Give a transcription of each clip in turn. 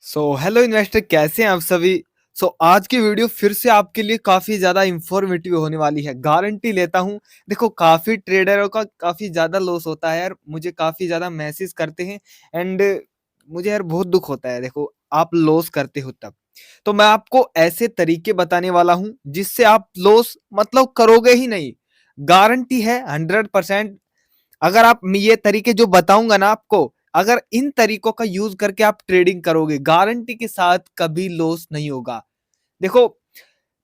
Hello investor, कैसे हैं आप सभी। आज की वीडियो फिर से आपके लिए काफ़ी ज़्यादा इंफॉर्मेटिव होने वाली है, गारंटी लेता हूँ। देखो, काफ़ी ट्रेडरों का काफ़ी ज़्यादा लॉस होता है यार, मुझे काफ़ी ज़्यादा मैसेज करते हैं एंड मुझे यार बहुत दुख होता है। देखो, आप लॉस करते हो तब तो मैं आपको ऐसे तरीके बताने वाला हूँ जिससे आप लॉस मतलब करोगे ही नहीं। गारंटी है 100%। अगर आप ये तरीके जो बताऊंगा ना आपको, अगर इन तरीकों का यूज करके आप ट्रेडिंग करोगे, गारंटी के साथ कभी लॉस नहीं होगा। देखो,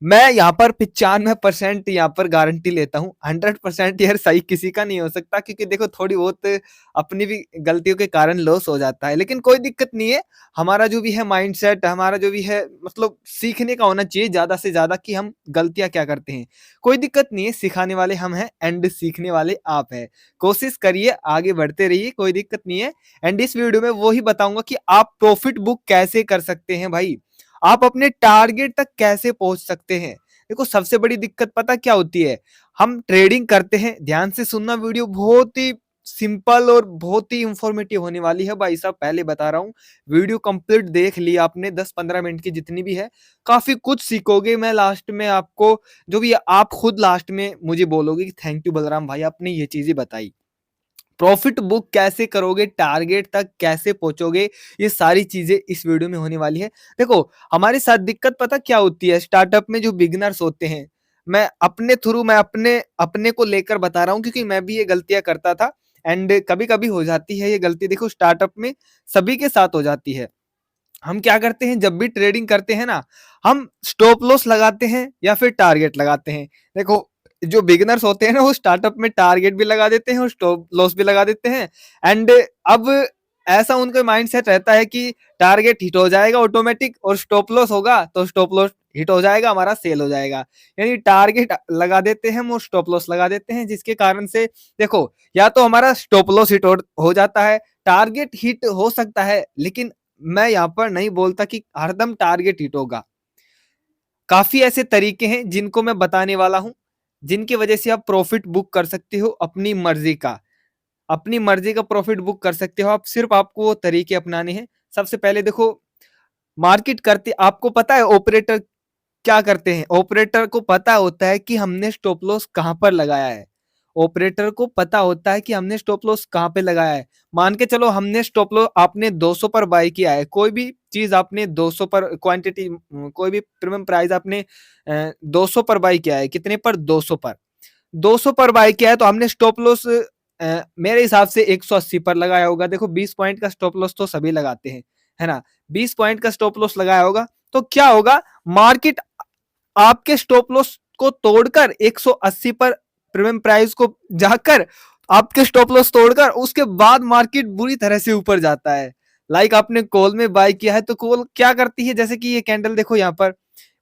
मैं यहाँ पर 95% यहाँ पर गारंटी लेता हूँ। 100% यार सही किसी का नहीं हो सकता, क्योंकि देखो थोड़ी बहुत अपनी भी गलतियों के कारण लॉस हो जाता है, लेकिन कोई दिक्कत नहीं है। हमारा जो भी है माइंडसेट, हमारा जो भी है मतलब सीखने का होना चाहिए ज्यादा से ज्यादा कि हम गलतियां क्या करते हैं। कोई दिक्कत नहीं है, सिखाने वाले हम हैं एंड सीखने वाले आप हैं। कोशिश करिए, आगे बढ़ते रहिए, कोई दिक्कत नहीं है। एंड इस वीडियो में वो ही बताऊंगा कि आप प्रॉफिट बुक कैसे कर सकते हैं भाई, आप अपने टारगेट तक कैसे पहुंच सकते हैं। देखो, सबसे बड़ी दिक्कत पता क्या होती है, हम ट्रेडिंग करते हैं। ध्यान से सुनना, वीडियो बहुत ही सिंपल और बहुत ही इंफॉर्मेटिव होने वाली है भाई साहब, पहले बता रहा हूँ। वीडियो कंप्लीट देख लिया आपने, 10-15 मिनट की जितनी भी है, काफी कुछ सीखोगे। मैं लास्ट में आपको जो भी आप खुद लास्ट में मुझे बोलोगे कि थैंक यू बलराम भाई, आपने ये चीजें बताई। प्रॉफिट बुक कैसे करोगे, टारगेट तक कैसे पहुंचोगे, ये सारी चीजें इस वीडियो में होने वाली है। देखो, हमारे साथ दिक्कत पता क्या होती है, स्टार्टअप में जो बिगिनर्स होते हैं, मैं अपने थ्रू, मैं अपने अपने को लेकर बता रहा हूँ, क्योंकि मैं भी ये गलतियां करता था एंड कभी कभी हो जाती है ये गलती। देखो, स्टार्टअप में सभी के साथ हो जाती है। हम क्या करते हैं, जब भी ट्रेडिंग करते हैं ना, हम स्टॉप लॉस लगाते हैं या फिर टारगेट लगाते हैं। देखो, जो बिगिनर्स होते हैं ना, वो स्टार्टअप में टारगेट भी लगा देते हैं और स्टॉप लॉस भी लगा देते हैं। एंड अब ऐसा उनका माइंडसेट रहता है कि टारगेट हिट हो जाएगा ऑटोमेटिक, और स्टॉप लॉस होगा तो स्टॉप लॉस हिट हो जाएगा, हमारा सेल हो जाएगा। यानी टारगेट लगा देते हैं हम और स्टॉप लॉस लगा देते हैं, जिसके कारण से देखो, या तो हमारा स्टॉप लॉस हिट हो जाता है, टारगेट हिट हो सकता है, लेकिन मैं यहाँ पर नहीं बोलता कि हरदम टारगेट हिट होगा। काफी ऐसे तरीके हैं जिनको मैं बताने वाला हूं, जिनकी वजह से आप प्रॉफिट बुक कर सकते हो अपनी मर्जी का। अपनी मर्जी का प्रॉफिट बुक कर सकते हो आप, सिर्फ आपको वो तरीके अपनाने हैं। सबसे पहले देखो, मार्केट करते आपको पता है ऑपरेटर क्या करते हैं। ऑपरेटर को पता होता है कि हमने स्टॉप लॉस कहां पर लगाया है। ऑपरेटर को पता होता है कि हमने स्टॉप लॉस कहां पे लगाया है। मान के चलो, हमने स्टॉप लॉस आपने 200 पर बाय किया है, कोई भी चीज आपने 200 पर क्वांटिटी, कोई भी प्रीमियम प्राइस आपने 200 पर बाय किया है। कितने पर? 200 पर। 200 पर बाय किया है तो हमने स्टॉप लॉस मेरे हिसाब से 180 पर लगाया होगा। देखो, 20 पॉइंट का स्टॉप लॉस तो सभी लगाते हैं, है ना। 20 पॉइंट का स्टॉप लॉस लगाया होगा तो क्या होगा, मार्केट आपके स्टॉप लॉस को तोड़कर 180 पर प्रीमियम प्राइस को जाकर, आपके स्टॉप लॉस तोड़कर उसके बाद मार्केट बुरी तरह से ऊपर जाता है। लाइक आपने कॉल में बाय किया है तो कॉल क्या करती है, जैसे कि ये कैंडल देखो, यहाँ पर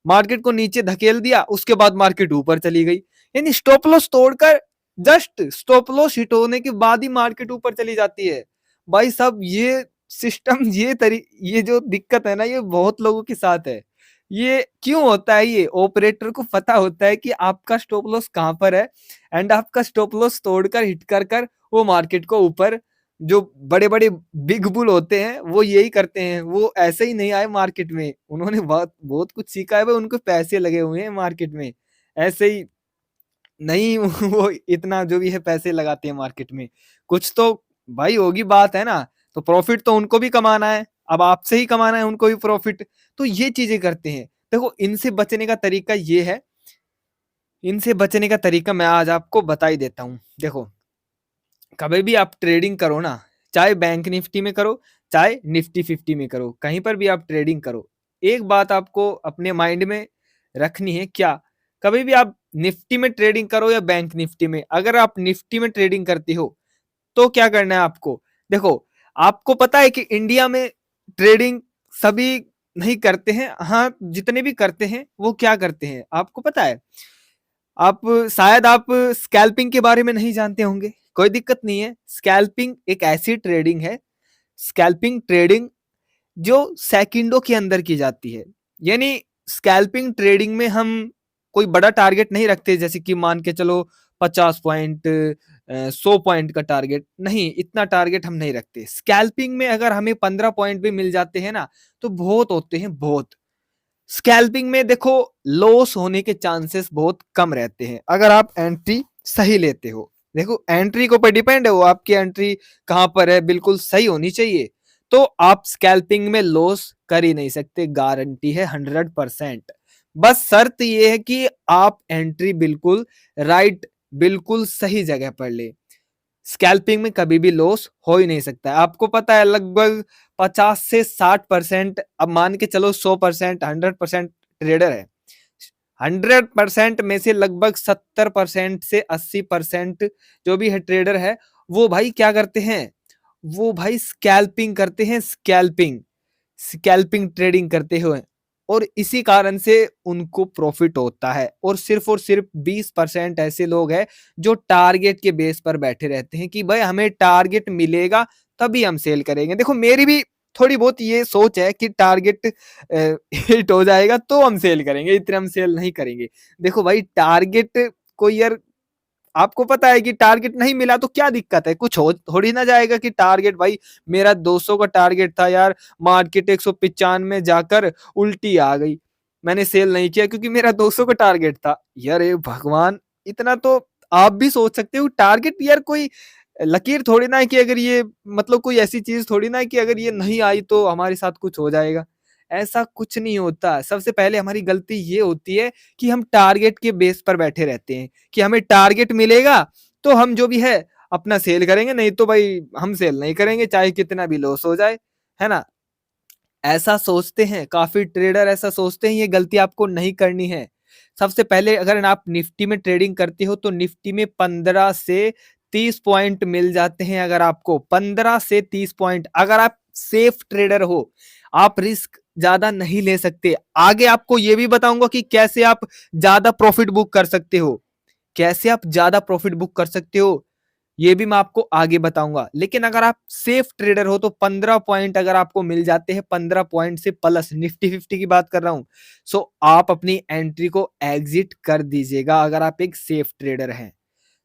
मार्केट को नीचे धकेल दिया, उसके बाद मार्केट ऊपर चली गई। यानी स्टॉप लॉस तोड़कर जस्ट स्टॉप लॉस हिट होने के बाद ही मार्केट ऊपर चली जाती है। भाई साहब, ये सिस्टम, ये जो दिक्कत है ना, ये बहुत लोगों के साथ है। ये क्यों होता है, ये ऑपरेटर को पता होता है कि आपका स्टॉप लॉस कहां पर है एंड आपका स्टॉप लॉस तोड़कर हिट कर कर वो मार्केट को ऊपर, जो बड़े बड़े बिग बुल होते हैं वो यही करते हैं। वो ऐसे ही नहीं आए मार्केट में, उन्होंने बहुत बहुत कुछ सीखा है भाई, उनको पैसे लगे हुए हैं मार्केट में। ऐसे ही नहीं वो इतना जो भी है पैसे लगाते हैं मार्केट में, कुछ तो भाई होगी बात, है ना। तो प्रॉफिट तो उनको भी कमाना है, अब आपसे ही कमाना है उनको भी प्रॉफिट। तो ये चीजें करते हैं। देखो, इनसे बचने का तरीका ये है, इनसे बचने का तरीका मैं आज आपको बता ही देता हूँ। देखो, कभी भी आप ट्रेडिंग करो ना, चाहे बैंक निफ्टी में करो, चाहे निफ्टी 50 में करो, कहीं पर भी आप ट्रेडिंग करो, एक बात आपको अपने माइंड में रखनी है। क्या? कभी भी आप निफ्टी में ट्रेडिंग करो या बैंक निफ्टी में, अगर आप निफ्टी में ट्रेडिंग करते हो तो क्या करना है आपको। देखो, आपको पता है कि इंडिया में ट्रेडिंग सभी नहीं करते हैं, हाँ जितने भी करते हैं वो क्या करते हैं आपको पता है। आप शायद आप स्कैल्पिंग के बारे में नहीं जानते होंगे, कोई दिक्कत नहीं है। स्कैल्पिंग एक ऐसी ट्रेडिंग है, स्कैल्पिंग ट्रेडिंग जो सेकंडों के अंदर की जाती है। यानी स्कैल्पिंग ट्रेडिंग में हम कोई बड़ा टारगेट नहीं रखते, जैसे कि मान के चलो 50 पॉइंट, 100 पॉइंट का टारगेट, नहीं इतना टारगेट हम नहीं रखते। स्कैल्पिंग में अगर हमें 15 पॉइंट भी मिल जाते हैं ना, तो बहुत होते हैं, बहुत। स्कैल्पिंग में देखो लॉस होने के चांसेस बहुत कम रहते हैं, अगर आप एंट्री सही लेते हो। देखो एंट्री के ऊपर डिपेंड है, वो आपकी एंट्री कहाँ पर है, बिल्कुल सही होनी चाहिए, तो आप स्कैल्पिंग में लॉस कर ही नहीं सकते, गारंटी है 100%। बस शर्त ये है कि आप एंट्री बिल्कुल राइट, बिल्कुल सही जगह पर ले। स्कैल्पिंग में कभी भी लॉस हो ही नहीं सकता है। आपको पता है लगभग 50 से 60%, अब मान के चलो 100%, 100% ट्रेडर है। 100% में से लगभग 70% से 80% जो भी है ट्रेडर है, वो भाई क्या करते हैं, वो भाई स्कैल्पिंग करते हैं, स्कैल्पिंग, स्कैल्पिंग ट्रेडिंग करते हुए, और इसी कारण से उनको प्रॉफिट होता है। और सिर्फ 20% ऐसे लोग हैं जो टारगेट के बेस पर बैठे रहते हैं कि भाई हमें टारगेट मिलेगा तभी हम सेल करेंगे। देखो मेरी भी थोड़ी बहुत ये सोच है कि टारगेट हिट हो जाएगा तो हम सेल करेंगे, इतने हम सेल नहीं करेंगे। देखो भाई टारगेट को यार, आपको पता है कि टारगेट नहीं मिला तो क्या दिक्कत है, कुछ हो थोड़ी ना जाएगा कि टारगेट भाई मेरा 200 का टारगेट था यार, मार्केट 195 में जाकर उल्टी आ गई, मैंने सेल नहीं किया क्योंकि मेरा 200 का टारगेट था। यार ये भगवान, इतना तो आप भी सोच सकते हो, टारगेट यार कोई लकीर थोड़ी ना है कि अगर ये, मतलब कोई ऐसी चीज थोड़ी ना है कि अगर ये नहीं आई तो हमारे साथ कुछ हो जाएगा, ऐसा कुछ नहीं होता। सबसे पहले हमारी गलती ये होती है कि हम टारगेट के बेस पर बैठे रहते हैं कि हमें टारगेट मिलेगा तो हम जो भी है अपना सेल करेंगे, नहीं तो भाई हम सेल नहीं करेंगे चाहे कितना भी लॉस हो जाए, है ना। ऐसा सोचते हैं काफी ट्रेडर, ऐसा सोचते हैं, ये गलती आपको नहीं करनी है। सबसे पहले अगर आप निफ्टी में ट्रेडिंग करते हो तो निफ्टी में 15 से 30 पॉइंट मिल जाते हैं, अगर आपको 15 से 30 पॉइंट, अगर आप सेफ ट्रेडर हो, आप रिस्क ज्यादा नहीं ले सकते। आगे आपको ये भी बताऊंगा कि कैसे आप ज्यादा प्रॉफिट बुक कर सकते हो, कैसे आप ज्यादा प्रॉफिट बुक कर सकते हो, ये भी मैं आपको आगे बताऊंगा। लेकिन अगर आप सेफ ट्रेडर हो तो 15 पॉइंट अगर आपको मिल जाते हैं, 15 पॉइंट से प्लस, निफ्टी 50 की बात कर रहा हूं, सो आप अपनी एंट्री को एग्जिट कर दीजिएगा अगर आप एक सेफ ट्रेडर हैं।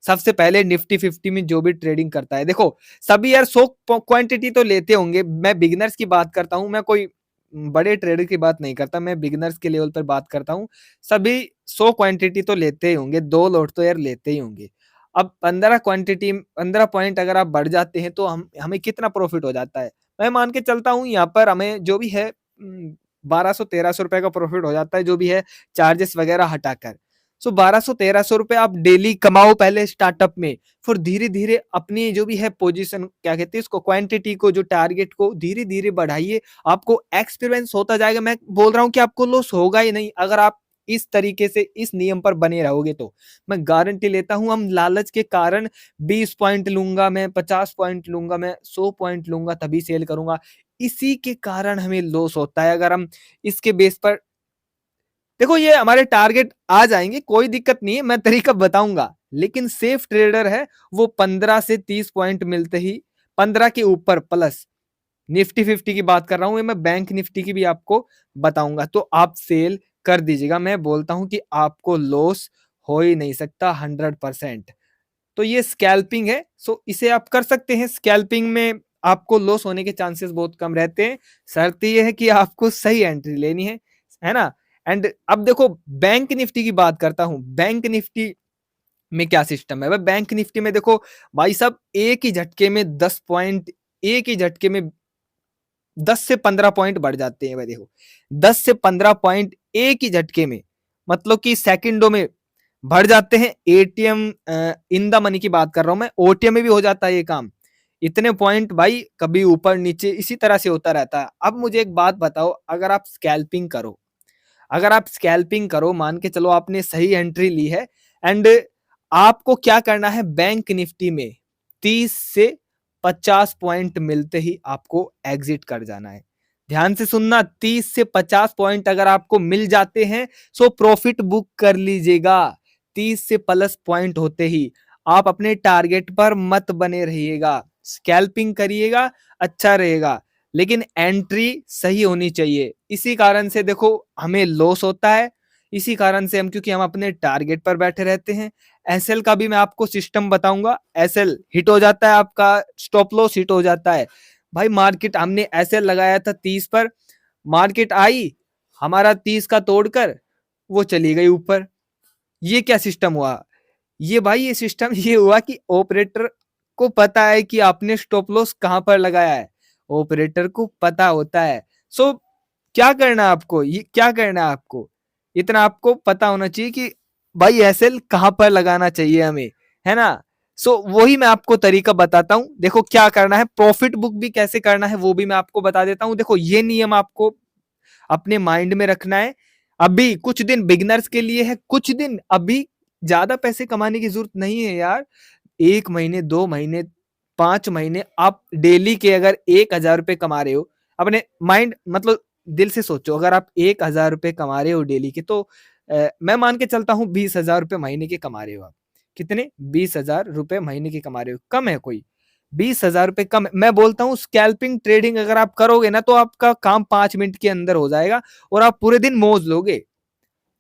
सबसे पहले निफ्टी 50 में जो भी ट्रेडिंग करता है, देखो सभी यार 100 क्वांटिटी तो लेते होंगे, मैं बिगिनर्स की बात करता हूं, मैं कोई बड़े ट्रेडर की बात नहीं करता, मैं बिगिनर्स के लेवल पर बात करता हूं। सभी 100 क्वांटिटी तो लेते ही होंगे, 2 लॉट तो यार लेते ही होंगे। अब 15 पॉइंट अगर आप बढ़ जाते हैं तो हम हमें कितना प्रॉफिट हो जाता है, मैं मान के चलता हूँ यहाँ पर हमें जो भी है 1200-1300 रुपए का प्रॉफिट हो जाता है, जो भी है चार्जेस वगैरह हटाकर। सो 1200-1300 रुपए आप डेली कमाओ पहले स्टार्टअप में, फिर धीरे धीरे अपनी जो भी है पोजीशन, क्या कहते हैं इसको, क्वांटिटी को, जो टारगेट को धीरे धीरे बढ़ाइए, आपको एक्सपीरियंस होता जाएगा। मैं बोल रहा हूँ कि आपको लॉस होगा ही नहीं अगर आप इस तरीके से इस नियम पर बने रहोगे तो। मैं गारंटी लेता हूं, हम लालच के कारण 20 पॉइंट लूंगा मैं, 50 पॉइंट लूंगा मैं, 100 पॉइंट लूंगा तभी सेल करूंगा, इसी के कारण हमें लॉस होता है। अगर हम इसके बेस पर, देखो ये हमारे टारगेट आ जाएंगे, कोई दिक्कत नहीं है, मैं तरीका बताऊंगा, लेकिन सेफ ट्रेडर है वो 15 से 30 पॉइंट मिलते ही, 15 के ऊपर प्लस, निफ्टी 50 की बात कर रहा हूं, मैं बैंक निफ्टी की भी आपको बताऊंगा, तो आप सेल कर दीजिएगा। मैं बोलता हूं कि आपको लॉस हो ही नहीं सकता 100%। तो ये स्कैल्पिंग है, सो इसे आप कर सकते हैं। स्कैल्पिंग में आपको लॉस होने के चांसेस बहुत कम रहते हैं, शर्त ये है कि आपको सही एंट्री लेनी है ना। एंड अब देखो बैंक निफ्टी की बात करता हूं, बैंक निफ्टी में क्या सिस्टम है, बैंक निफ्टी में देखो भाई साहब, एक ही झटके में 10 पॉइंट, एक ही झटके में 10 से 15 पॉइंट बढ़ जाते हैं भाई। देखो 10 से 15 पॉइंट एक ही झटके में, मतलब कि सेकंडों में बढ़ जाते हैं। एटीएम इन द मनी की बात कर रहा हूं मैं, ओटीएम में भी हो जाता है ये काम। इतने पॉइंट भाई कभी ऊपर नीचे इसी तरह से होता रहता है। अब मुझे एक बात बताओ, अगर आप स्कैल्पिंग करो, अगर आप स्कैल्पिंग करो, मान के चलो आपने सही एंट्री ली है, एंड आपको क्या करना है, बैंक निफ्टी में 30 से 50 पॉइंट मिलते ही आपको एग्जिट कर जाना है। ध्यान से सुनना, 30 से 50 पॉइंट अगर आपको मिल जाते हैं सो प्रॉफिट बुक कर लीजिएगा। 30 से प्लस पॉइंट होते ही आप अपने टारगेट पर मत बने रहिएगा, स्कैल्पिंग करिएगा, अच्छा रहेगा, लेकिन एंट्री सही होनी चाहिए। इसी कारण से देखो हमें लॉस होता है, इसी कारण से क्योंकि हम अपने टारगेट पर बैठे रहते हैं। एसएल का भी मैं आपको सिस्टम बताऊंगा। एसएल हिट हो जाता है, आपका स्टॉप लॉस हिट हो जाता है। भाई मार्केट हमने एसएल लगाया था 30 पर, मार्केट आई हमारा 30 का तोड़कर वो चली गई ऊपर। ये क्या सिस्टम हुआ? ये भाई ये सिस्टम ये हुआ कि ऑपरेटर को पता है कि आपने स्टॉप लॉस कहां पर लगाया है, ऑपरेटर को पता होता है। सो क्या करना है आपको, ये क्या करना है आपको, इतना आपको पता होना चाहिए कि भाई एसएल कहां पर लगाना चाहिए हमें, है ना। सो वही मैं आपको तरीका बताता हूं। देखो क्या करना है, प्रॉफिट बुक भी कैसे करना है वो भी मैं आपको बता देता हूं। देखो ये नियम आपको अपने माइंड में रखना है। अभी कुछ दिन बिगिनर्स के लिए है, कुछ दिन, अभी ज्यादा पैसे कमाने की जरूरत नहीं है यार। 1 महीने, 2 महीने, 5 महीने आप डेली के अगर 1,000 रुपए कमा रहे हो, अपने माइंड मतलब दिल से सोचो, अगर आप 1,000 रुपए कमा रहे हो डेली के, तो मैं मान के चलता हूँ 20,000 रुपए महीने के कमा रहे हो आप। कितने? 20,000 रुपए महीने के कमा रहे हो। कम है कोई? 20,000 रुपए कम है? मैं बोलता हूँ स्कैल्पिंग ट्रेडिंग अगर आप करोगे ना तो आपका काम 5 मिनट के अंदर हो जाएगा और आप पूरे दिन मौज लोगे।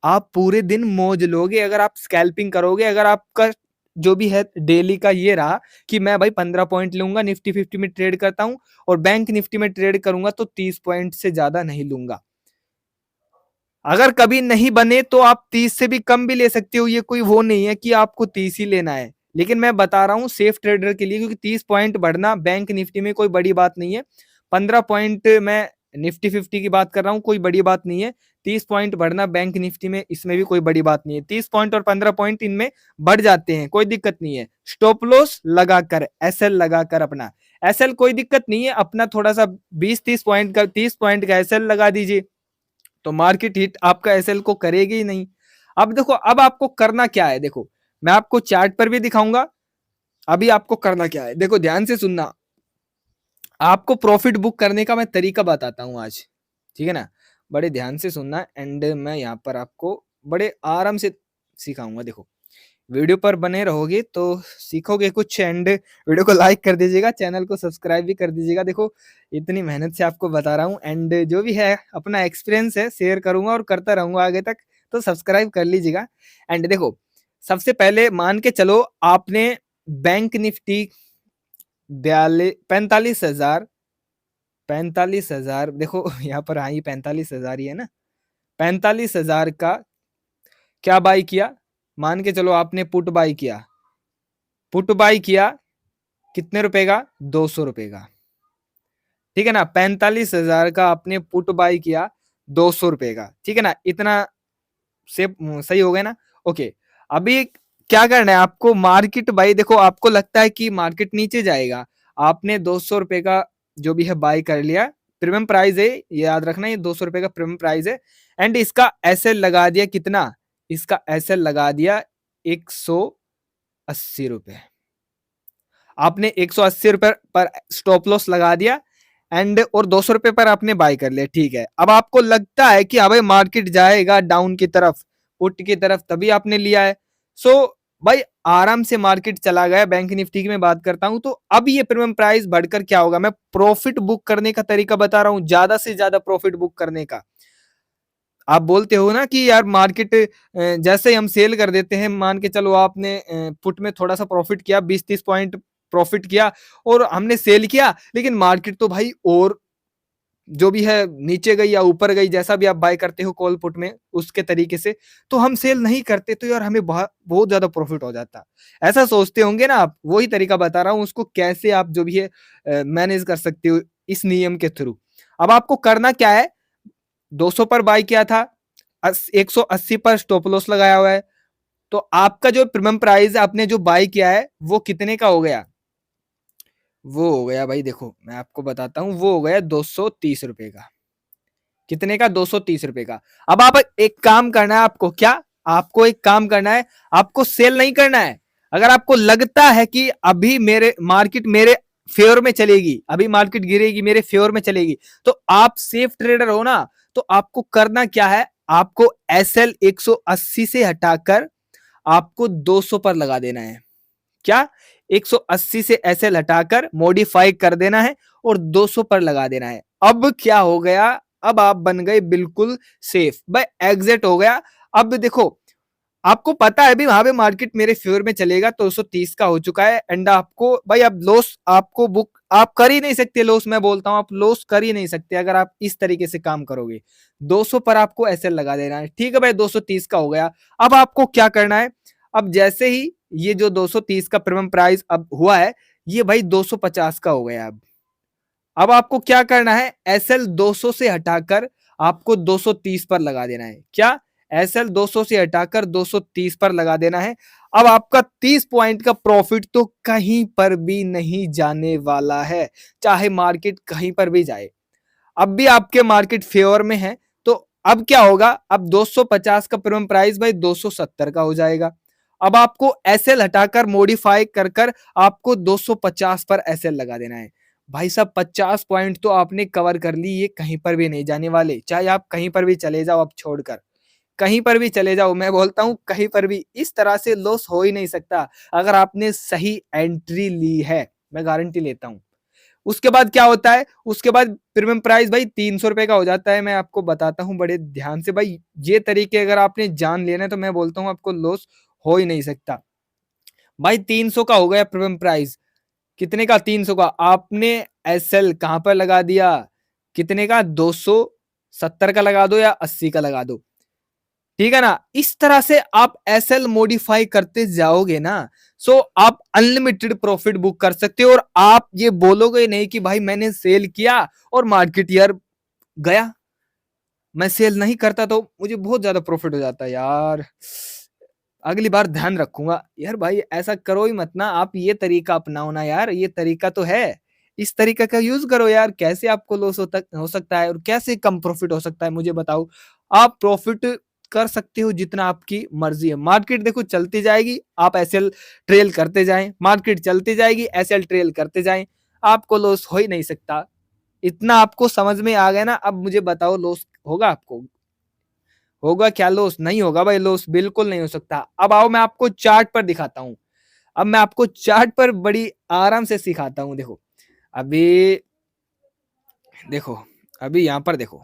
आप पूरे दिन मौज लोगे अगर आप स्कैल्पिंग करोगे। अगर आपका जो भी है डेली का ये रहा कि मैं भाई 15 पॉइंट लूंगा, निफ्टी 50 में ट्रेड करता हूं और बैंक निफ्टी में ट्रेड करूंगा तो 30 पॉइंट से ज्यादा नहीं लूंगा। अगर कभी नहीं बने तो आप 30 से भी कम भी ले सकते हो, ये कोई वो नहीं है कि आपको 30 ही लेना है। लेकिन मैं बता रहा हूं सेफ ट्रेडर के लिए, क्योंकि 30 पॉइंट बढ़ना बैंक निफ्टी में कोई बड़ी बात नहीं है। 15 पॉइंट मैं निफ्टी 50 की बात कर रहा हूं, कोई बड़ी बात नहीं है। 30 पॉइंट बढ़ना बैंक निफ्टी में, इसमें भी कोई बड़ी बात नहीं है। 30 पॉइंट और 15 पॉइंट इनमें बढ़ जाते हैं, कोई दिक्कत नहीं है। स्टॉप लॉस लगाकर, एसएल लगाकर अपना, एसएल कोई दिक्कत नहीं है, अपना थोड़ा सा 20-30 पॉइंट का, 30 पॉइंट का एसएल लगा दीजिए तो मार्केट हिट आपका एसएल को करेगी ही नहीं। अब देखो, अब आपको करना क्या है, देखो मैं आपको चार्ट पर भी दिखाऊंगा। अभी आपको करना क्या है, देखो ध्यान से सुनना। आपको प्रॉफिट बुक करने का मैं तरीका बताता हूं आज, ठीक है ना। बड़े ध्यान से सुनना एंड मैं यहाँ पर आपको बड़े आराम से सिखाऊंगा। देखो वीडियो पर बने रहोगे तो सीखोगे कुछ एंड वीडियो को लाइक कर दीजिएगा, चैनल को सब्सक्राइब भी कर दीजिएगा। देखो इतनी मेहनत से आपको बता रहा हूँ एंड जो भी है अपना एक्सपीरियंस है शेयर करूंगा और करता रहूंगा आगे तक, तो सब्सक्राइब कर लीजिएगा। एंड देखो सबसे पहले मान के चलो आपने बैंक निफ्टी 45,000, 45,000 देखो यहाँ पर आई 45,000 ही है ना, 45,000 का क्या बाई किया, मान के चलो आपने पुट बाई किया। पुट बाई किया कितने रुपए का? 200 रुपए का, ठीक है ना। 45,000 का आपने पुट बाई किया 200 रुपए का, ठीक है ना। इतना से सही हो गया ना। ओके, अभी क्या करना है आपको, मार्केट भाई देखो आपको लगता है कि मार्केट नीचे जाएगा, आपने 200 रुपए का जो भी है बाई कर लिया, प्रीमियम प्राइस है, ये याद रखना, ये 200 रुपए का प्रीमियम प्राइस है। एंड इसका एसएल लगा दिया कितना, इसका एसएल लगा दिया 180 रुपए। आपने 180 रुपए पर स्टॉप लॉस लगा दिया एंड और 200 रुपए पर आपने बाय कर लिया, ठीक है। अब आपको लगता है कि हाँ भाई मार्केट जाएगा डाउन की तरफ, पुट की तरफ, तभी आपने लिया है। सो भाई आराम से मार्केट चला गया, बैंक निफ्टी की मैं बात करता हूं, तो अब ये प्रीमियम प्राइस बढ़कर क्या होगा, मैं प्रॉफिट बुक करने का तरीका बता रहा हूं, ज्यादा से ज्यादा प्रॉफिट बुक करने का। आप बोलते हो ना कि यार मार्केट जैसे ही हम सेल कर देते हैं, मान के चलो आपने पुट में थोड़ा सा प्रॉफिट किया, 20-30 पॉइंट प्रॉफिट किया और हमने सेल किया, लेकिन मार्केट तो भाई और जो भी है नीचे गई या ऊपर गई, जैसा भी आप बाय करते हो कॉल पुट में उसके तरीके से, तो हम सेल नहीं करते तो यार हमें बहुत ज्यादा प्रॉफिट हो जाता। ऐसा सोचते होंगे ना आप, वही तरीका बता रहा हूं उसको कैसे आप जो भी है मैनेज कर सकते हो इस नियम के थ्रू। अब आपको करना क्या है, 200 पर बाय किया था, 180 पर स्टॉप लॉस लगाया हुआ है, तो आपका जो प्रीमियम प्राइस आपने जो बाय किया है वो कितने का हो गया, वो हो गया भाई, देखो मैं आपको बताता हूं, वो हो गया 230 रुपए का। कितने का? 230 रुपए का। अब आप एक काम करना है आपको, क्या आपको एक काम करना है, आपको सेल नहीं करना है। अगर आपको लगता है कि अभी मेरे मार्केट मेरे फेवर में चलेगी, अभी मार्केट गिरेगी मेरे फेवर में चलेगी, तो आप सेफ ट्रेडर हो ना, तो आपको करना क्या है, आपको एसएल 180 से हटाकर आपको 200 पर लगा देना है। क्या? 180 से एसएल हटाकर मॉडिफाई कर देना है और 200 पर लगा देना है। अब क्या हो गया, अब आप बन गए बिल्कुल सेफ, भाई एग्जिट हो गया। अब देखो, आपको पता है भी वहां पे मार्केट मेरे फेवर में चलेगा, 230 का हो चुका है एंड आपको भाई अब लॉस आपको बुक आप कर ही नहीं सकते, लॉस मैं बोलता हूं आप लॉस कर ही नहीं सकते अगर आप इस तरीके से काम करोगे। 200 पर आपको एसएल लगा देना है, ठीक है भाई 230 का हो गया। अब आपको क्या करना है, अब जैसे ही ये जो 230 का प्रीमियम प्राइस अब हुआ है, ये भाई 250 का हो गया। अब आपको क्या करना है, एसएल 200 से हटाकर आपको 230 पर लगा देना है। क्या, एसएल 200 से हटाकर 230 पर लगा देना है। अब आपका 30 पॉइंट का प्रॉफिट तो कहीं पर भी नहीं जाने वाला है, चाहे मार्केट कहीं पर भी जाए। अब भी आपके मार्केट फेवर में है, तो अब क्या होगा, अब 250 का प्रीमियम प्राइस भाई 270 का हो जाएगा। अब आपको एसएल हटाकर मॉडिफाई कर कर आपको 250 पर एसएल लगा देना है। भाई साहब 50 पॉइंट तो आपने कवर कर ली, ये कहीं पर भी नहीं जाने वाले, चाहे आप कहीं पर भी चले जाओ अब छोड़कर, कहीं पर भी चले जाओ, मैं बोलता हूं कहीं पर भी इस तरह से लॉस हो ही नहीं सकता अगर आपने सही एंट्री ली है, मैं गारंटी लेता हूं। उसके बाद क्या होता है, उसके बाद प्रीमियम प्राइस भाई 300 रुपए का हो जाता है। मैं आपको बताता हूं बड़े ध्यान से भाई, ये तरीके अगर आपने जान लेना तो मैं बोलता हूं आपको लॉस हो ही नहीं सकता। भाई 300 का हो गया प्रीमियम प्राइस, कितने का, 300 का। आपने एसएल कहां पर लगा दिया, कितने का, 270 का लगा दो या 80 का लगा दो, ठीक है ना। इस तरह से आप एसएल मॉडिफाई करते जाओगे ना, सो आप अनलिमिटेड प्रॉफिट बुक कर सकते हो। और आप ये बोलोगे नहीं कि भाई मैंने सेल किया और मार्केट यार गया, मैं सेल नहीं करता तो मुझे बहुत ज्यादा प्रॉफिट हो जाता यार, अगली बार ध्यान रखूंगा। यार भाई ऐसा करो ही मत ना, आप ये तरीका अपनाओ ना यार, ये तरीका तो है, इस तरीका का यूज करो यार। कैसे आपको लॉस हो सकता है और कैसे कम प्रॉफिट हो सकता है, मुझे बताओ। आप प्रॉफिट कर सकते हो जितना आपकी मर्जी है। मार्केट देखो चलती जाएगी, आप एसएल ट्रेल करते जाएं, मार्केट चलती जाएगी, एसएल ट्रेल करते जाएं, आपको लॉस हो ही नहीं सकता। इतना आपको समझ में आ गया ना, अब मुझे बताओ लॉस होगा आपको, होगा क्या लॉस? नहीं होगा भाई, लॉस बिल्कुल नहीं हो सकता। अब आओ मैं आपको चार्ट पर दिखाता हूं, अब मैं आपको चार्ट पर बड़ी आराम से सिखाता हूं। देखो अभी, देखो अभी यहां पर देखो,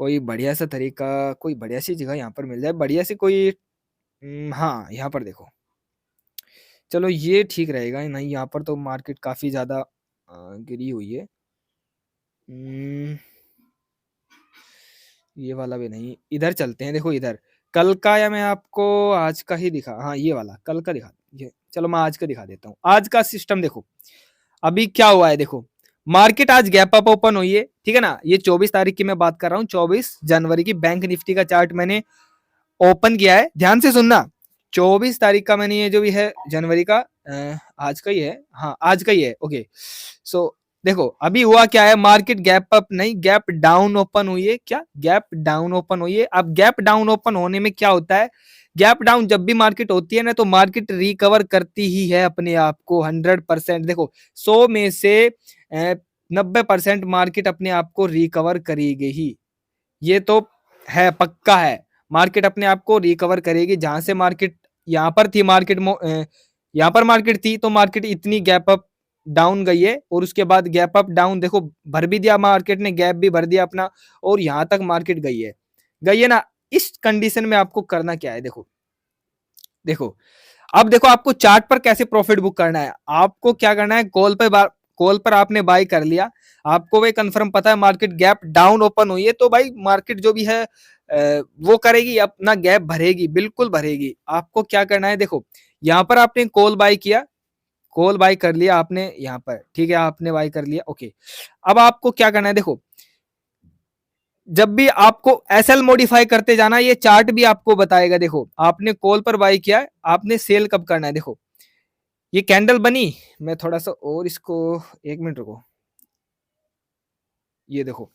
कोई बढ़िया सा तरीका, कोई बढ़िया सी जगह यहाँ पर मिल जाए, बढ़िया सी कोई, हाँ यहाँ पर देखो, चलो ये ठीक रहेगा। नहीं यहाँ पर तो मार्केट काफी ज्यादा गिरी हुई है। ये वाला भी नहीं, इधर चलते हैं। देखो इधर कल का, या मैं आपको आज का ही दिखा, हाँ ये वाला कल का दिखा, ये चलो मैं आज का दिखा देता हूँ। आज का सिस्टम देखो, अभी क्या हुआ है, देखो मार्केट आज गैप अप ओपन हुई है, ठीक है ना। ये 24 तारीख की मैं बात कर रहा हूँ, 24 जनवरी की। बैंक निफ्टी का चार्ट मैंने ओपन किया है, ध्यान से सुनना। 24 तारीख का मैंने, ये जो भी है जनवरी का, आज का ही है, हाँ आज का ही है, ओके। सो देखो अभी हुआ क्या है, मार्केट गैप अप नहीं, गैप डाउन ओपन हुई है। क्या, गैप डाउन ओपन हुई है। अब गैप डाउन ओपन होने में क्या होता है, गैप डाउन जब भी मार्केट होती है ना, तो मार्केट रिकवर करती ही है अपने आप को 100%। देखो 100 में से 90% मार्केट अपने आप को रिकवर करेगी ही, ये तो है, पक्का है। मार्केट अपने आप को रिकवर करेगी। जहां से मार्केट यहाँ पर थी, यहाँ पर मार्केट थी, तो मार्केट इतनी गैप अप डाउन गई है, और उसके बाद गैप अप डाउन देखो भर भी दिया मार्केट ने, गैप भी भर दिया अपना, और यहां तक मार्केट गई है ना। इस कंडीशन में आपको करना क्या है, देखो देखो अब देखो आपको चार्ट पर कैसे प्रॉफिट बुक करना है। आपको क्या करना है, कॉल पर आपने बाय कर लिया, आपको भाई कंफर्म पता है मार्केट गैप डाउन ओपन हुई है, तो भाई मार्केट जो भी है वो करेगी, अपना गैप भरेगी, बिल्कुल भरेगी। आपको क्या करना है, देखो यहाँ पर आपने कॉल बाय किया, कॉल बाय कर लिया आपने यहाँ पर, ठीक है, आपने बाय कर लिया, ओके। अब आपको क्या करना है, देखो जब भी आपको एसएल मॉडिफाई करते जाना, ये चार्ट भी आपको बताएगा। देखो आपने कॉल पर बाय किया है, आपने सेल कब करना है। देखो ये कैंडल बनी, मैं थोड़ा सा और इसको, एक मिनट रुको, ये देखो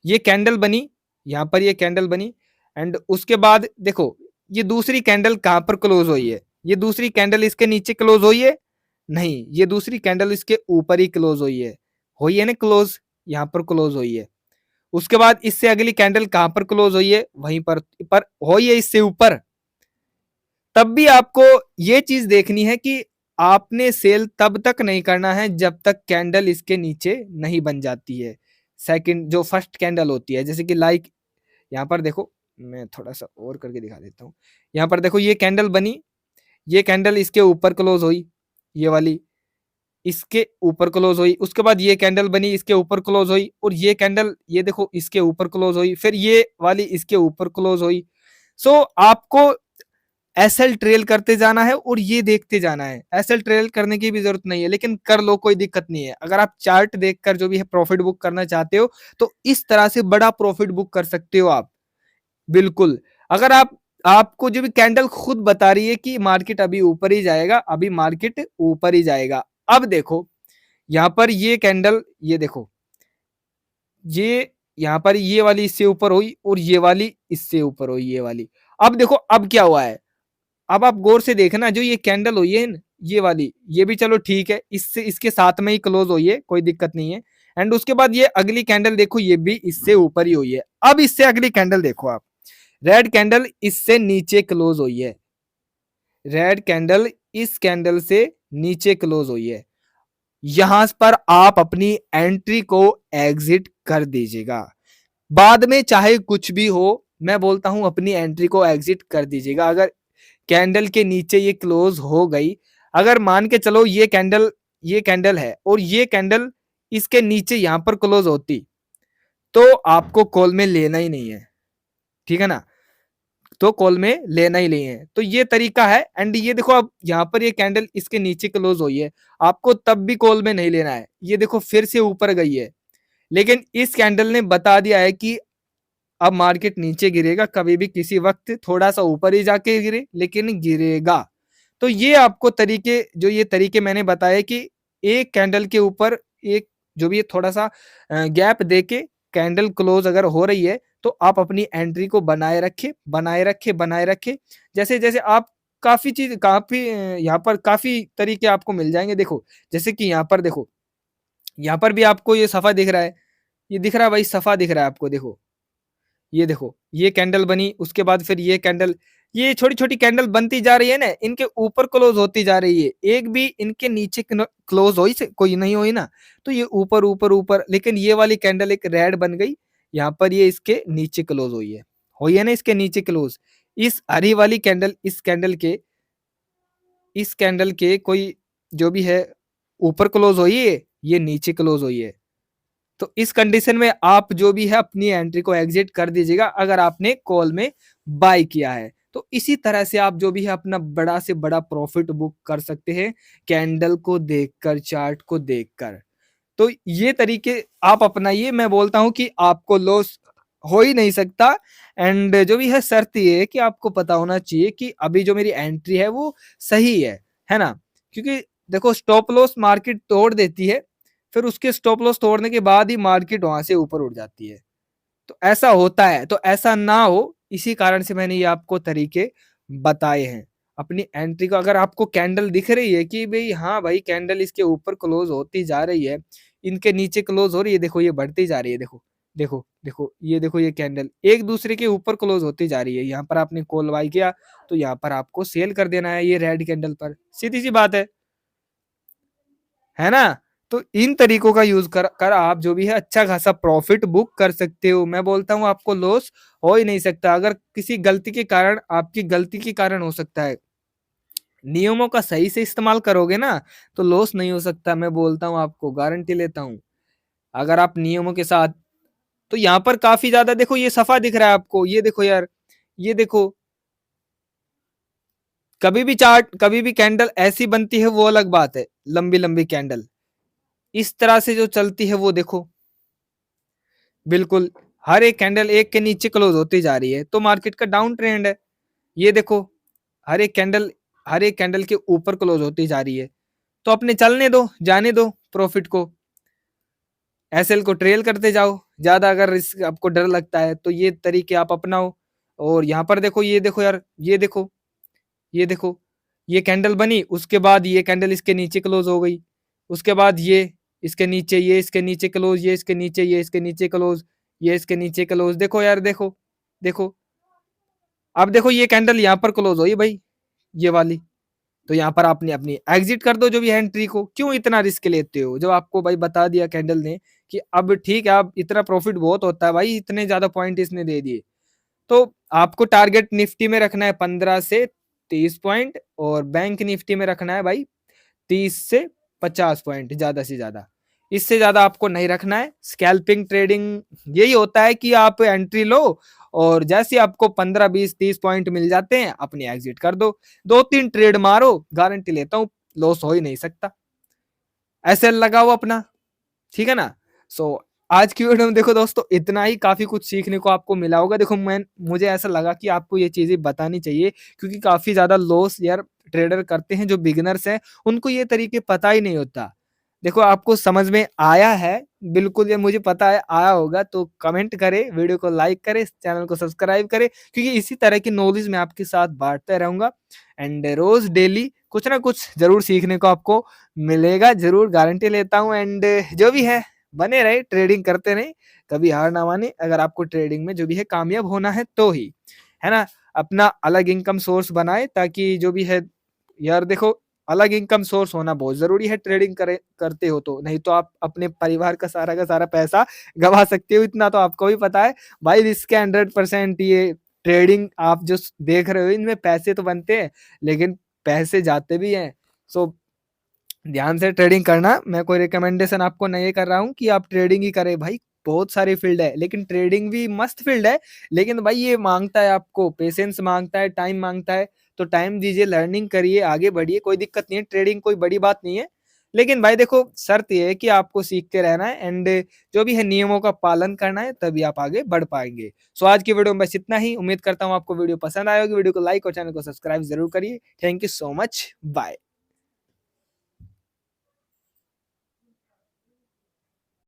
ये कैंडल बनी, यहाँ पर ये कैंडल बनी, एंड उसके बाद देखो ये दूसरी कैंडल कहां पर क्लोज हुई है, ये दूसरी कैंडल इसके नीचे क्लोज हुई है, नहीं ये दूसरी कैंडल इसके ऊपर ही क्लोज हुई है ना क्लोज, यहाँ पर क्लोज हुई है। उसके बाद इससे अगली कैंडल कहां पर क्लोज हुई है, वहीं पर हुई है, इससे ऊपर। तब भी आपको ये चीज देखनी है कि आपने सेल तब तक नहीं करना है जब तक कैंडल इसके नीचे नहीं बन जाती है। सेकंड जो फर्स्ट कैंडल होती है, जैसे कि लाइक यहाँ पर देखो, मैं थोड़ा-सा और करके दिखा देता हूँ। यहाँ पर देखो ये कैंडल बनी, ये कैंडल इसके ऊपर क्लोज़ हुई, ये वाली, इसके ऊपर क्लोज़ हुई, उसके बाद ये कैंडल बनी, इसके ऊपर क्लोज़ हुई और ये कैंडल ये देखो इसके ऊपर क्लोज़ हुई, फिर ये वाली इसके ऊपर क्लोज़ हुई। सो आपको एसएल ट्रेल करते जाना है और ये देखते जाना है। एसएल ट्रेल करने की भी ज़रूरत नहीं है, लेकिन कर लो कोई दिक्कत नहीं है। अगर आप चार्ट देखकर जो भी है प्रॉफिट बुक करना चाहते हो, तो इस तरह से बड़ा प्रॉफिट बुक कर सकते हो आप। बिल्कुल, अगर आपको जो भी कैंडल खुद बता रही है कि मार्केट अभी ऊपर ही जाएगा, अभी मार्केट ऊपर ही जाएगा। अब देखो, यहाँ पर ये कैंडल ये देखो, ये यहाँ पर ये वाली इससे ऊपर हुई और ये वाली इससे ऊपर हुई, ये वाली। अब देखो अब क्या हुआ है? अब आप गौर से देखना, जो ये कैंडल हुई है न, ये वाली, ये भी चलो ठीक है, इससे इसके साथ में ही क्लोज हुई है, कोई दिक्कत नहीं है। एंड उसके बाद ये अगली कैंडल देखो, ये भी इससे ऊपर ही हुई है। अब इससे अगली कैंडल देखो आप, रेड कैंडल इससे नीचे क्लोज हुई है, रेड कैंडल इस कैंडल से नीचे क्लोज हुई है। यहां पर आप अपनी एंट्री को एग्जिट कर दीजिएगा। बाद में चाहे कुछ भी हो, मैं बोलता हूं अपनी एंट्री को एग्जिट कर दीजिएगा। अगर कैंडल के नीचे ये क्लोज हो गई, अगर मान के चलो ये कैंडल है और ये कैंडल इसके नीचे यहां पर क्लोज होती, तो आपको कॉल में लेना ही नहीं है, ठीक है ना? तो कॉल में लेना ही नहीं है। तो ये तरीका है। एंड ये देखो, अब यहाँ पर ये कैंडल इसके नीचे क्लोज हुई है, आपको तब भी कॉल में नहीं लेना है। ये देखो फिर से ऊपर गई है, लेकिन इस कैंडल ने बता दिया है कि अब मार्केट नीचे गिरेगा, कभी भी किसी वक्त थोड़ा सा ऊपर ही जाके गिरे, लेकिन गिरेगा। तो ये आपको तरीके, जो ये तरीके मैंने बताए कि एक कैंडल के ऊपर एक जो भी है थोड़ा सा गैप देके कैंडल क्लोज अगर हो रही है, तो आप अपनी एंट्री को बनाए रखे, बनाए रखे, बनाए रखे। जैसे जैसे आप काफी चीज काफी यहाँ पर काफी तरीके आपको मिल जाएंगे। देखो जैसे कि यहाँ पर देखो, यहाँ पर भी आपको ये सफा दिख रहा है, ये दिख रहा है भाई, सफा दिख रहा है आपको। देखो ये कैंडल बनी, उसके बाद फिर ये कैंडल, ये छोटी-छोटी कैंडल बनती जा रही है ना, इनके ऊपर क्लोज होती जा रही है। एक भी इनके नीचे क्लोज हुई से कोई नहीं हुई ना, तो ये ऊपर ऊपर ऊपर, लेकिन ये वाली कैंडल एक रेड बन गई, यहाँ पर ये इसके नीचे क्लोज हुई है ना, इसके नीचे क्लोज। इस हरी वाली कैंडल, इस कैंडल के कोई जो भी है ऊपर क्लोज हुई है, ये नीचे क्लोज हुई है। तो इस कंडीशन में आप जो भी है अपनी एंट्री को एग्जिट कर दीजिएगा, अगर आपने कॉल में बाय किया है। तो इसी तरह से आप जो भी है अपना बड़ा से बड़ा प्रॉफिट बुक कर सकते हैं, कैंडल को देखकर, चार्ट को देखकर। तो ये तरीके आप अपनाइए, मैं बोलता हूं कि आपको लॉस हो ही नहीं सकता। एंड जो भी है शर्त ये है कि आपको पता होना चाहिए कि अभी जो मेरी एंट्री है वो सही है ना? क्योंकि देखो स्टॉप लॉस मार्केट तोड़ देती है, फिर उसके स्टॉप लॉस तोड़ने के बाद ही मार्केट वहां से ऊपर उठ जाती है। तो ऐसा होता है, तो ऐसा ना हो, इसी कारण से मैंने ये आपको तरीके बताए हैं। अपनी एंट्री को, अगर आपको कैंडल दिख रही है कि भाई हाँ भाई कैंडल इसके ऊपर क्लोज होती जा रही है, इनके नीचे क्लोज हो रही है, देखो ये बढ़ती जा रही है, देखो देखो देखो, ये देखो ये कैंडल एक दूसरे के ऊपर क्लोज होती जा रही है। यहाँ पर आपने कॉल बाय किया, तो यहाँ पर आपको सेल कर देना है ये रेड कैंडल पर, सीधी सी बात है ना? तो इन तरीकों का यूज कर आप जो भी है अच्छा खासा प्रॉफिट बुक कर सकते हो। मैं बोलता हूँ आपको लॉस हो ही नहीं सकता। अगर किसी गलती के कारण, आपकी गलती के कारण हो सकता है, नियमों का सही से इस्तेमाल करोगे ना, तो लॉस नहीं हो सकता। मैं बोलता हूँ आपको, गारंटी लेता हूँ। अगर आप नियमों के साथ, तो यहाँ पर काफी ज्यादा देखो ये सफा दिख रहा है आपको, ये देखो यार, ये देखो, कभी भी चार्ट, कभी भी कैंडल ऐसी बनती है वो अलग बात है, लंबी लंबी कैंडल इस तरह से जो चलती है वो देखो, बिल्कुल हर एक कैंडल एक के नीचे क्लोज होती जा रही है, तो मार्केट का डाउन ट्रेंड है। ये देखो हर एक कैंडल, हर एक कैंडल के ऊपर क्लोज होती जा रही है, तो अपने चलने दो, जाने दो प्रॉफिट को, एसएल को ट्रेल करते जाओ। ज्यादा अगर रिस्क आपको डर लगता है तो ये तरीके आप अपनाओ। और यहाँ पर देखो, ये देखो यार, ये देखो, ये देखो, ये कैंडल बनी, उसके बाद ये कैंडल इसके नीचे क्लोज हो गई, उसके बाद ये इसके नीचे, ये इसके नीचे क्लोज, ये इसके नीचे, ये इसके नीचे क्लोज, ये इसके नीचे क्लोज। देखो यार, देखो देखो, अब देखो ये कैंडल यहाँ पर क्लोज हुई भाई, ये वाली, तो यहाँ पर आपने अपनी एग्जिट कर दो जो भी है एंट्री को। क्यों इतना रिस्क लेते हो, जब आपको भाई बता दिया कैंडल ने कि अब ठीक है, अब इतना प्रॉफिट बहुत होता है भाई, इतने ज्यादा पॉइंट इसने दे दिए, तो आपको टारगेट निफ्टी में रखना है 15 से 30 पॉइंट और बैंक निफ्टी में रखना है भाई 30 से 50 पॉइंट ज़्यादा से ज़्यादा। इससे ज़्यादा आपको नहीं रखना है। स्कैल्पिंग ट्रेडिंग यही होता है कि आप एंट्री लो और जैसे ही आपको 15, 20, 30 पॉइंट मिल जाते हैं, अपनी एग्जिट कर दो। 2-3 ट्रेड मारो, गारंटी लेता हूँ लॉस हो ही नहीं सकता। एसएल लगाओ अपना, ठीक है ना? सो आज की वीडियो में देखो दोस्तों इतना ही, काफ़ी कुछ सीखने को आपको मिला होगा। देखो मुझे ऐसा लगा कि आपको ये चीज़ें बतानी चाहिए क्योंकि काफ़ी ज़्यादा लॉस यार ट्रेडर करते हैं जो बिगिनर्स हैं, उनको ये तरीके पता ही नहीं होता। देखो आपको समझ में आया है, बिल्कुल ये मुझे पता है आया होगा, तो कमेंट करें, वीडियो को लाइक करें, चैनल को सब्सक्राइब करें क्योंकि इसी तरह की नॉलेज मैं आपके साथ बाँटता रहूँगा एंड रोज़ डेली कुछ ना कुछ ज़रूर सीखने को आपको मिलेगा, ज़रूर गारंटी लेता हूँ एंड जो भी है बने रहे, ट्रेडिंग करते रहें, कभी हार ना मानें। अगर आपको ट्रेडिंग में जो भी है कामयाब होना है तो ही, है ना? अपना अलग इनकम सोर्स बनाएँ ताकि जो भी है यार देखो अलग इनकम सोर्स होना बहुत ज़रूरी है ट्रेडिंग करते हो तो, नहीं तो आप अपने परिवार का सारा पैसा गँवा सकते हो, इतना तो आपको भी पता है। भाई रिस्क है 100%, ये ट्रेडिंग आप जो देख रहे हो इनमें पैसे तो बनते हैं, लेकिन पैसे जाते भी हैं। सो ध्यान से ट्रेडिंग करना, मैं कोई रिकमेंडेशन आपको नहीं कर रहा हूँ कि आप ट्रेडिंग ही करें भाई, बहुत सारी फील्ड है, लेकिन ट्रेडिंग भी मस्त फील्ड है, लेकिन भाई ये माँगता है आपको पेशेंस माँगता है, टाइम माँगता है, तो टाइम दीजिए, लर्निंग करिए, आगे बढ़िए, कोई दिक्कत नहीं है, ट्रेडिंग कोई बड़ी बात नहीं है। लेकिन भाई देखो शर्त ये है कि आपको सीखते रहना है एंड जो भी है नियमों का पालन करना है, तभी आप आगे बढ़ पाएँगे। सो आज की वीडियो में बस इतना ही, उम्मीद करता हूँ आपको वीडियो पसंद आया होगी, वीडियो को लाइक और चैनल को सब्सक्राइब ज़रूर करिए। Thank you so much, bye.